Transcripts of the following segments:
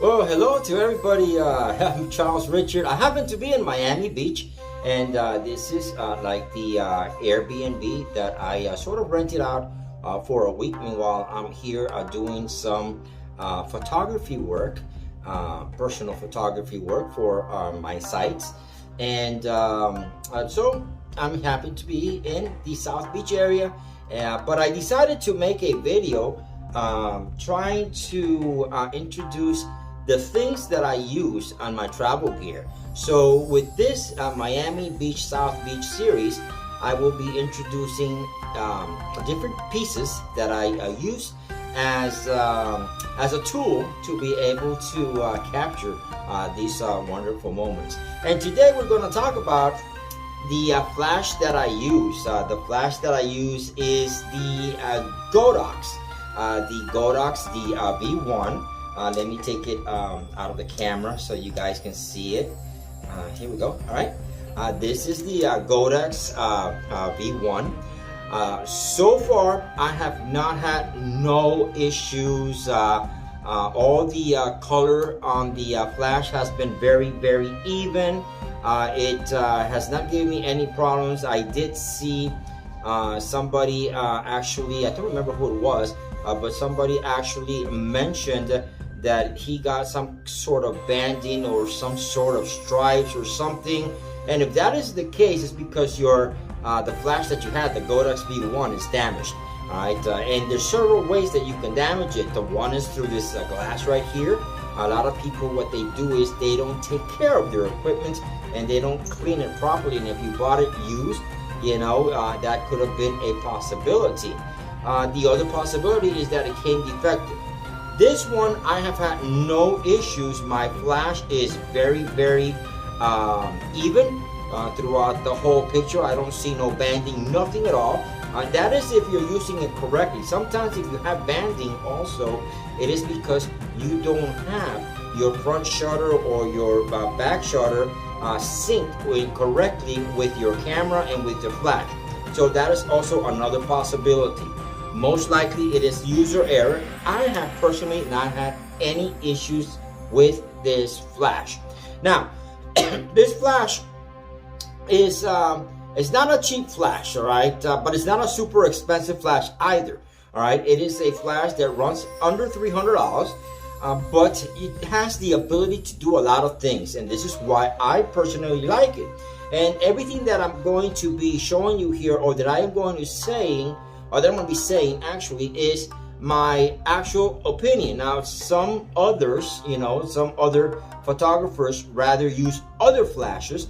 Well, hello to everybody. I'm Charles Richard. I happen to be in Miami Beach, and this is like the Airbnb that I sort of rented out for a week. Meanwhile, I'm here doing some photography work, personal photography work for my sites, and so I'm happy to be in the South Beach area. But I decided to make a video trying to introduce the things that I use on my travel gear. So with this Miami Beach South Beach series, I will be introducing different pieces that I use as a tool to be able to capture these wonderful moments. And today we're going to talk about the flash that I use. The flash that I use is the Godox. The Godox V1. Let me take it out of the camera so you guys can see it. Here we go. All right. This is the Godox V1. So far, I have not had no issues. All the color on the flash has been very, very even. It has not given me any problems. I did see somebody actually, I don't remember who it was, but somebody actually mentioned that he got some sort of banding or some sort of stripes or something. And if that is the case, it's because your the flash that you had, the Godox V1, is damaged. All right, and there's several ways that you can damage it. The one is through this glass right here. A lot of people, what they do is they don't take care of their equipment and they don't clean it properly. And if you bought it used, you know, that could have been a possibility. The other possibility is that it came defective. This one, I have had no issues. My flash is very, very even throughout the whole picture. I don't see no banding, nothing at all. That is if you're using it correctly. Sometimes if you have banding also, it is because you don't have your front shutter or your back shutter synced correctly with your camera and with your flash. So that is also another possibility. Most likely it is user error. I have personally not had any issues with this flash. Now, this flash is it's not a cheap flash, all right, but it's not a super expensive flash either. All right, it is a flash that runs under $300, but it has the ability to do a lot of things, and this is why I personally like it. And everything that I'm going to be showing you here, or that I am going to saying, or that I'm going to be saying actually, is my actual opinion. Now, some others, you know, some other photographers rather use other flashes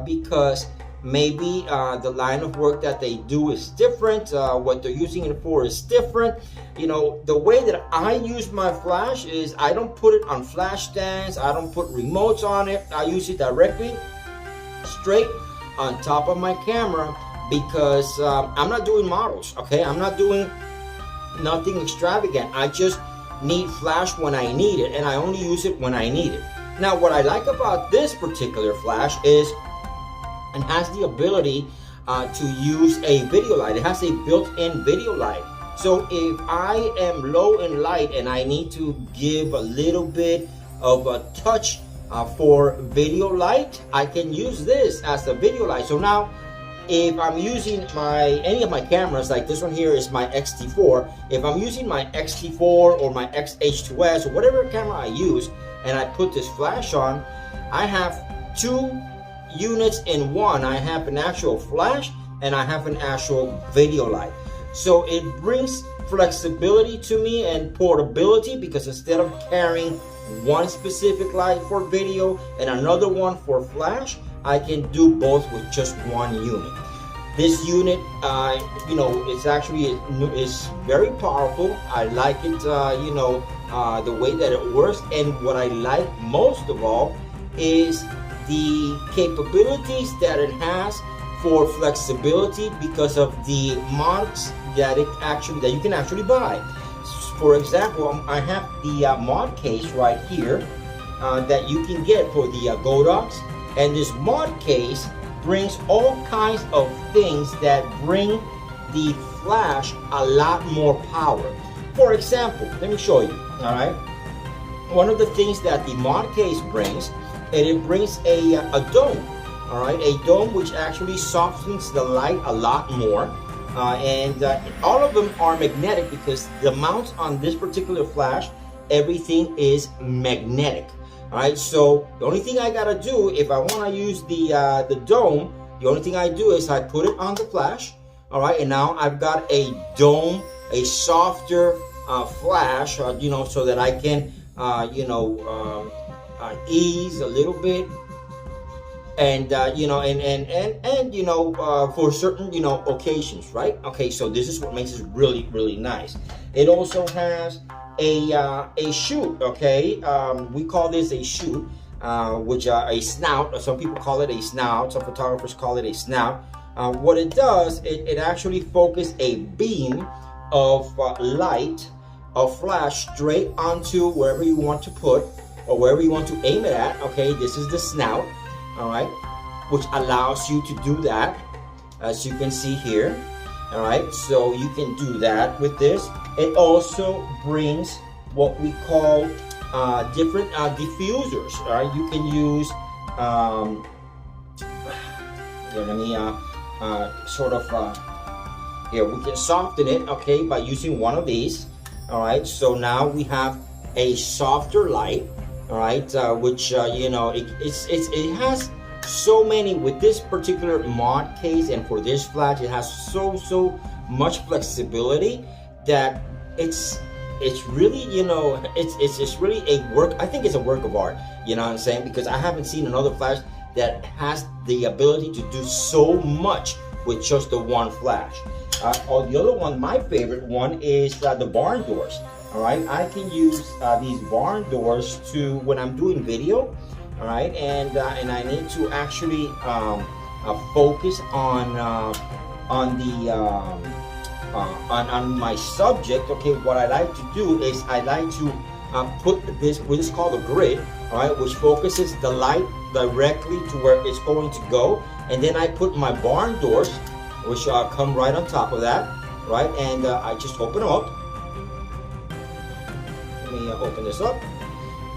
because maybe the line of work that they do is different. What they're using it for is different. You know, the way that I use my flash is I don't put it on flash stands. I don't put remotes on it. I use it directly straight on top of my camera because I'm not doing models, okay? I'm not doing nothing extravagant. I just need flash when I need it, and I only use it when I need it. Now, what I like about this particular flash is it has the ability to use a video light. It has a built-in video light. So if I am low in light and I need to give a little bit of a touch for video light, I can use this as a video light. So now, if I'm using any of my cameras, like this one here is my X-T4, if I'm using my X-T4 or my X-H2S or whatever camera I use, and I put this flash on, I have two units in one. I have an actual flash and I have an actual video light. So it brings flexibility to me and portability, because instead of carrying one specific light for video and another one for flash, I can do both with just one unit. This unit, you know, it's actually is very powerful. I like it, you know, the way that it works. And what I like most of all is the capabilities that it has for flexibility because of the mods that you can actually buy. For example, I have the mod case right here that you can get for the Godox. And this mod case brings all kinds of things that bring the flash a lot more power. For example, let me show you, all right? one of the things that the mod case brings, and it brings a dome. All right, a dome which actually softens the light a lot more. And all of them are magnetic because the mounts on this particular flash, everything is magnetic. All right, so the only thing I gotta do if I want to use the dome, the only thing I do is I put it on the flash. All right, and now I've got a dome, a softer flash, you know, so that I can ease a little bit. And you know, and you know, for certain, you know, occasions, right? Okay, so this is what makes it really, really nice. It also has a chute. Okay, we call this a chute, which a snout. Some people call it a snout. Some photographers call it a snout. What it does, it actually focuses a beam of light, of flash, straight onto wherever you want to put or wherever you want to aim it at. Okay, this is the snout. All right, which allows you to do that, as you can see here. All right, so you can do that with this. It also brings what we call different diffusers. All right, you can use here we can soften it, okay, by using one of these. All right, so now we have a softer light. All right, which you know, it has so many with this particular mod case, and for this flash, it has so much flexibility that it's really, you know, it's really a work. I think it's a work of art. You know what I'm saying? Because I haven't seen another flash that has the ability to do so much with just the one flash. The other one, my favorite one, is the barn doors. All right, I can use these barn doors to when I'm doing video. All right, and I need to actually focus on my subject. Okay, what I like to do is I like to put this, what is called a grid. All right, which focuses the light directly to where it's going to go, and then I put my barn doors, which come right on top of that. Right, and I just open them up. Let me open this up.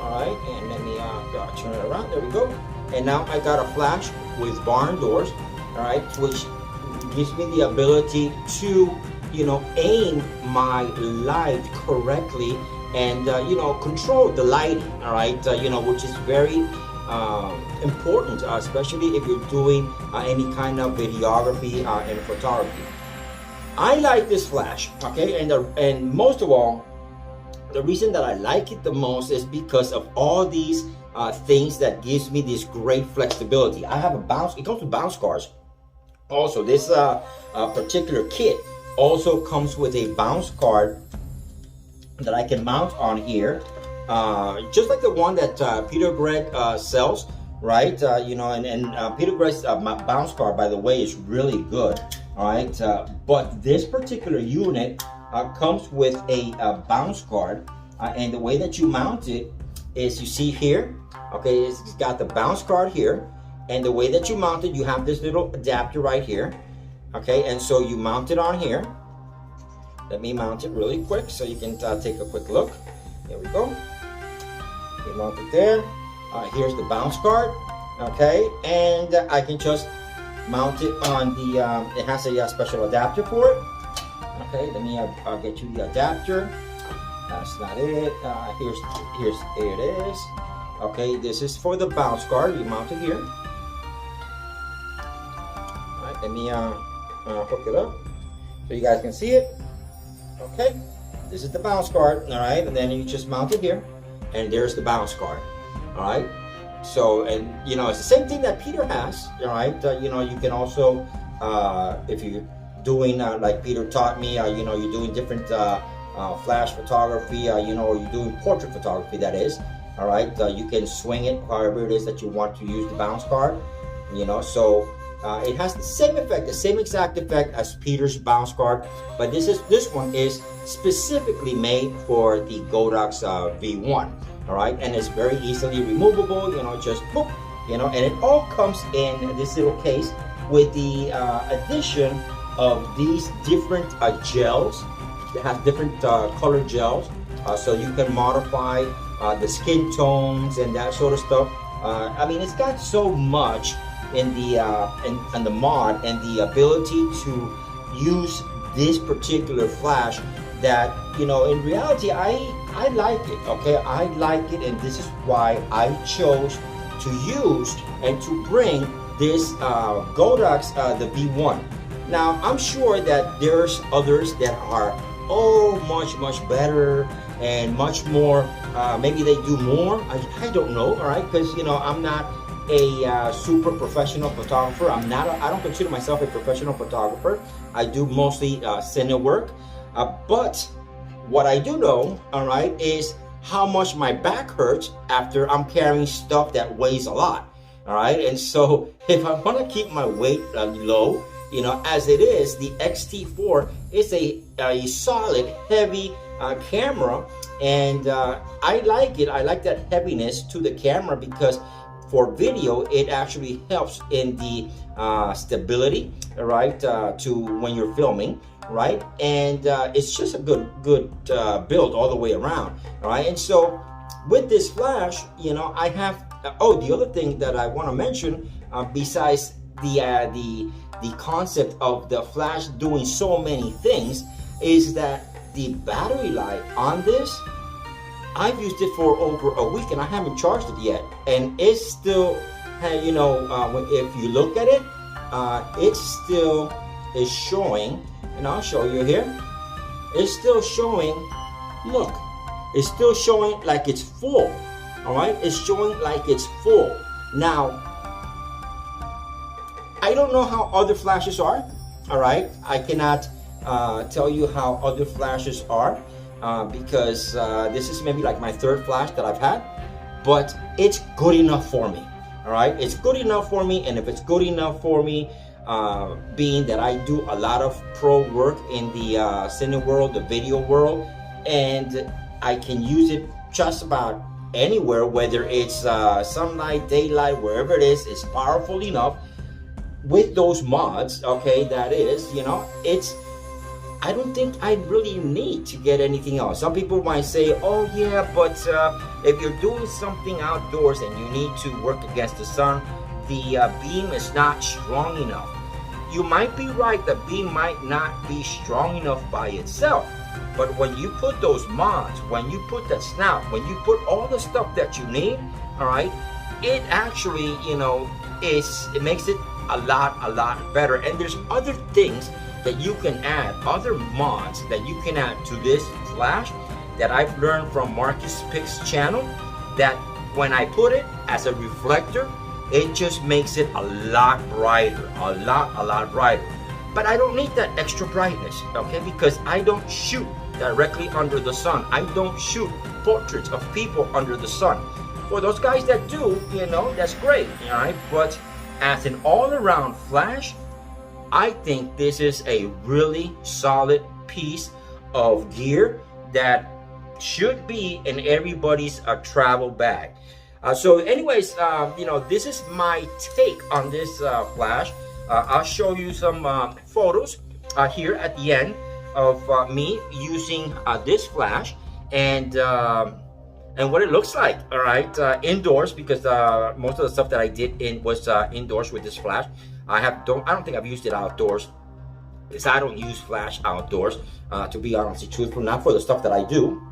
All right, and let me turn it around. There we go. And now I got a flash with barn doors. All right, which gives me the ability to, you know, aim my light correctly and you know, control the lighting. All right, you know, which is very important, especially if you're doing any kind of videography and photography. I like this flash. Okay, and most of all, the reason that I like it the most is because of all these things that gives me this great flexibility. I have a bounce, it comes with bounce cards. Also, this particular kit also comes with a bounce card that I can mount on here. Just like the one that Peter Gregg sells, right? You know, and Peter Gregg's bounce card, by the way, is really good. All right, but this particular unit comes with a bounce card, and the way that you mount it is, you see here, okay, it's got the bounce card here, and the way that you mount it, you have this little adapter right here, okay, and so you mount it on here. Let me mount it really quick so you can take a quick look. There we go. You mount it there. Here's the bounce card, okay, and I can just mount it on the, it has a special adapter for it. Okay, let me get you the adapter. That's not it. Here it is. Okay, this is for the bounce card. You mount it here. All right, let me hook it up so you guys can see it. Okay, this is the bounce card. All right, and then you just mount it here, and there's the bounce card. All right. So, and you know, it's the same thing that Peter has. All right, you know, you can also, if you doing like Peter taught me, you know, you're doing different flash photography, you know, or you're doing portrait photography, that is. All right, you can swing it however it is that you want to use the bounce card, you know. So it has the same effect, the same exact effect as Peter's bounce card, but this one is specifically made for the Godox V1. All right, and it's very easily removable, you know, just boop, you know, and it all comes in this little case with the addition of these different gels. They have different color gels so you can modify the skin tones and that sort of stuff. I mean, it's got so much in the mod and the ability to use this particular flash that, you know, in reality, I like it. Okay, I like it, and this is why I chose to use and to bring this Godox the V1. Now, I'm sure that there's others that are much better and much more. Maybe they do more. I don't know. All right, because, you know, I'm not a super professional photographer. I don't consider myself a professional photographer. I do mostly cine work. But what I do know, all right, is how much my back hurts after I'm carrying stuff that weighs a lot. All right, and so if I want to keep my weight low, you know, as it is, the X-T4 is a solid, heavy camera, and I like it. I like that heaviness to the camera because for video, it actually helps in the stability, right, to when you're filming, right? And it's just a good build all the way around, all right? And so with this flash, you know, I have, the other thing that I want to mention, besides the concept of the flash doing so many things, is that the battery life on this, I've used it for over a week and I haven't charged it yet, and it's still, you know, if you look at it, it still is showing, and I'll show you here. It's still showing. Look, it's still showing like it's full. All right, it's showing like it's full. Now, I don't know how other flashes are. All right, I cannot tell you how other flashes are. Because this is maybe like my third flash that I've had, but it's good enough for me. All right, it's good enough for me, and if it's good enough for me, being that I do a lot of pro work in the cine world, the video world, and I can use it just about anywhere, whether it's sunlight, daylight, wherever it is, it's powerful enough with those mods. Okay, that is, you know, I don't think I really need to get anything else. Some people might say, oh yeah, but if you're doing something outdoors and you need to work against the sun, the beam is not strong enough. You might be right, the beam might not be strong enough by itself. But when you put those mods, when you put that snout, when you put all the stuff that you need, all right, it actually, you know, it makes it a lot better. And there's other things that you can add, other mods that you can add to this flash that I've learned from Marcus Pick's channel, that when I put it as a reflector, it just makes it a lot brighter, a lot brighter. But I don't need that extra brightness, okay, because I don't shoot directly under the sun. I don't shoot portraits of people under the sun. For those guys that do, you know, that's great, all right, but as an all-around flash, I think this is a really solid piece of gear that should be in everybody's travel bag. So anyways, you know, this is my take on this flash. I'll show you some photos here at the end of me using this flash and what it looks like, all right, indoors, because most of the stuff that I did was indoors with this flash. I don't think I've used it outdoors, because I don't use flash outdoors, to be honestly truthful, not for the stuff that I do.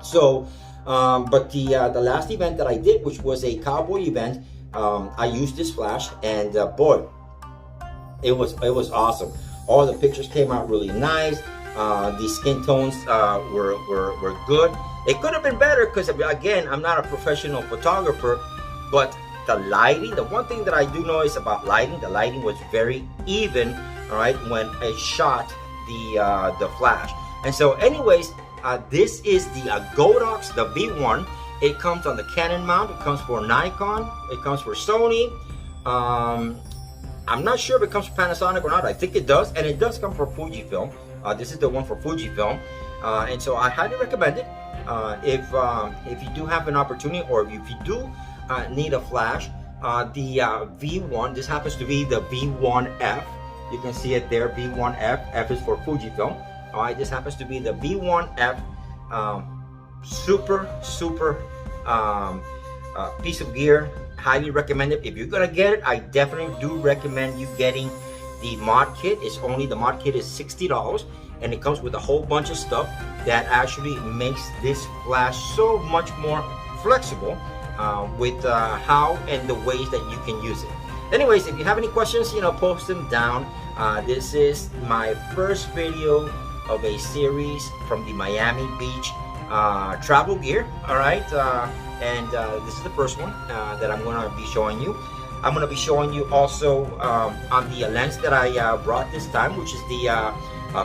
So, but the last event that I did, which was a Cowboy Event, I used this flash, and boy, it was awesome. All the pictures came out really nice. The skin tones were good. It could have been better because, again, I'm not a professional photographer, but the lighting, the one thing that I do know is about lighting, the lighting was very even, all right, when I shot the flash. And so anyways, this is the Godox, the V1. It comes on the Canon mount, it comes for Nikon, it comes for Sony. I'm not sure if it comes for Panasonic or not. I think it does, and it does come for Fujifilm. This is the one for Fujifilm, and so I highly recommend it. If you do have an opportunity, or if you do need a flash, the V1, this happens to be the V1F. You can see it there, V1F. F is for Fujifilm. All right, this happens to be the V1F super piece of gear. Highly recommend it. If you're gonna get it, I definitely do recommend you getting the mod kit. The mod kit is $60, and it comes with a whole bunch of stuff that actually makes this flash so much more flexible with how and the ways that you can use it. Anyways, if you have any questions, post them down. This is my first video of a series from the Miami Beach travel gear. All right, and this is the first one that I'm going to be showing you. I'm going to be showing you also on the lens that I brought this time, which is the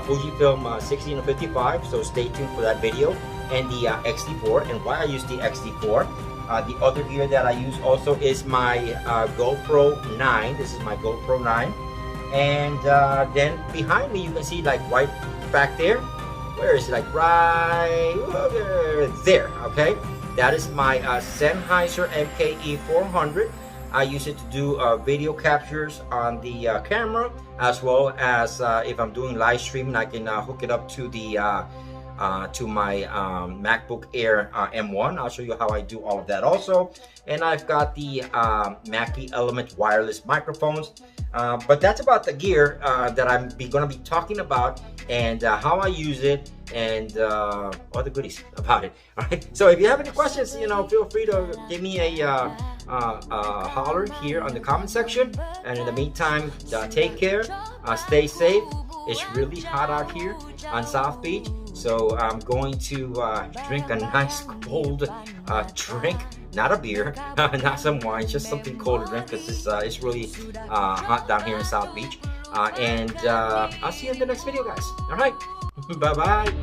Fujifilm 16-55. So stay tuned for that video, and the XT4, and why I use the XT4. The other gear that I use also is my GoPro 9. This is my GoPro 9. And then behind me, you can see like right back there. Where is it? Like right there. Okay, that is my Sennheiser MKE 400. I use it to do video captures on the camera, as well as if I'm doing live streaming, I can hook it up to the to my MacBook Air M1. I'll show you how I do all of that also. And I've got the Mackie Element wireless microphones. But that's about the gear that I'm going to be talking about, and how I use it, and all the goodies about it. All right. So if you have any questions, feel free to give me a holler here on the comment section. And in the meantime, take care, stay safe. It's really hot out here on South Beach, so I'm going to drink a nice cold drink. Not a beer, not some wine, just something cold to drink, because it's really hot down here in South Beach. And I'll see you in the next video, guys. All right, bye-bye.